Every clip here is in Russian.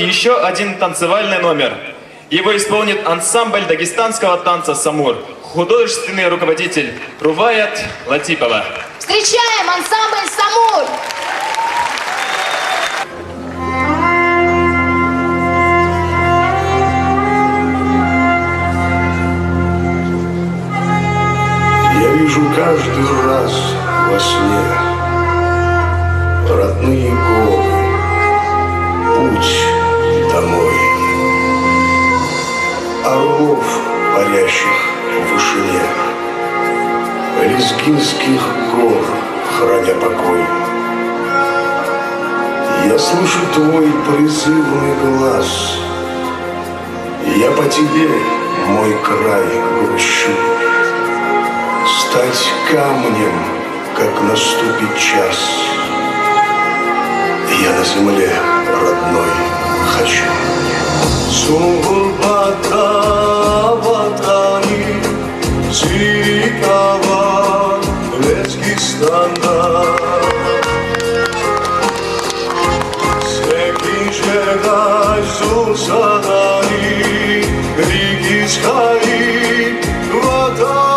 еще один танцевальный номер. Его исполнит ансамбль дагестанского танца «Самур». Художественный руководитель Руваят Латипова. Встречаем ансамбль «Самур». Я вижу каждый раз во сне родные горы, путь домой, орлов, парящих в вышине, лезгинских гор, храня покой. Я слышу твой призывный глаз, я по тебе, мой край, грущу. Стать камнем, как наступит час, я на земле родной хочу. Сумбата ватани, Сирикава, Лезгистанда, Свекинчегай Зусадани, Ригискаи, Ватанга.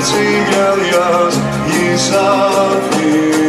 See galejas e satisfaz.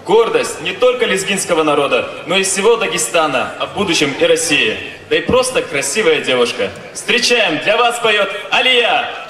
Гордость не только лезгинского народа, но и всего Дагестана, а в будущем и России. Да и просто красивая девушка. Встречаем, для вас поет Алия!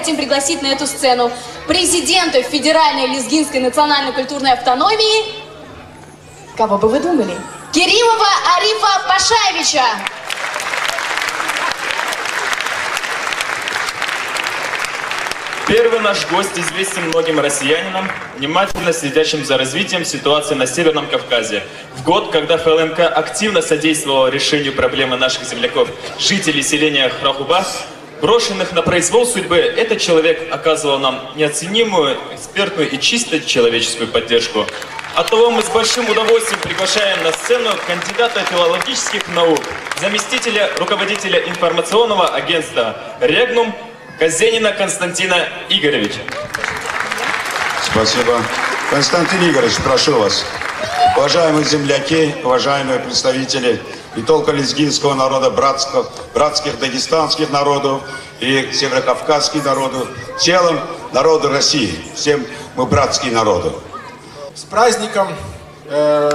хотим пригласить на эту сцену президента Федеральной лезгинской национальной культурной автономии. Кого бы вы думали? Керимова Арифа Пашаевича. Первый наш гость известен многим россиянинам, внимательно следящим за развитием ситуации на Северном Кавказе. В год, когда ФЛНК активно содействовала решению проблемы наших земляков, жителей селения Храхуба, брошенных на произвол судьбы, этот человек оказывал нам неоценимую, экспертную и чисто человеческую поддержку. Оттого мы с большим удовольствием приглашаем на сцену кандидата филологических наук, заместителя руководителя информационного агентства «Регнум» Казенина Константина Игоревича. Спасибо. Константин Игоревич, прошу вас. Уважаемые земляки, уважаемые представители не только лезгинского народа, братских дагестанских народов и северокавказских народов, в целом народу России. Всем мы братские народы. С праздником,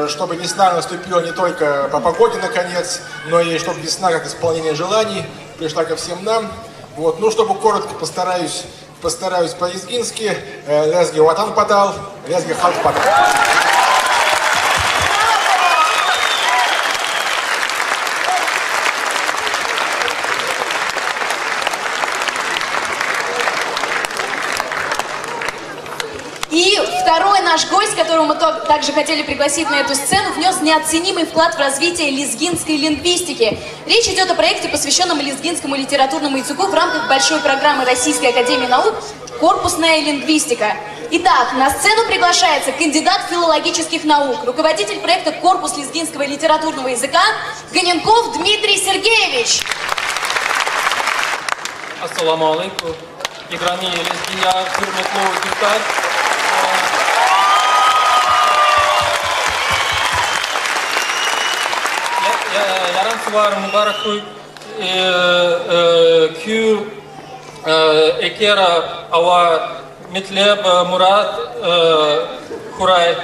чтобы весна наступила не только по погоде наконец, но и чтобы весна как исполнение желаний пришла ко всем нам. Вот. Ну, чтобы коротко постараюсь по-лезгински. Лезги ватан подал, лезги халк подал. И второй наш гость, которого мы также хотели пригласить на эту сцену, внес неоценимый вклад в развитие лезгинской лингвистики. Речь идет о проекте, посвященном лезгинскому литературному языку в рамках большой программы Российской академии наук «Корпусная лингвистика». Итак, на сцену приглашается кандидат филологических наук, руководитель проекта «Корпус лезгинского литературного языка» Ганенков Дмитрий Сергеевич. Ассаламу алейкум. Играни лезгиня, hürmetli dostlar. Yarantılar mübarek kü ekera ava mitleb Murat Kuray.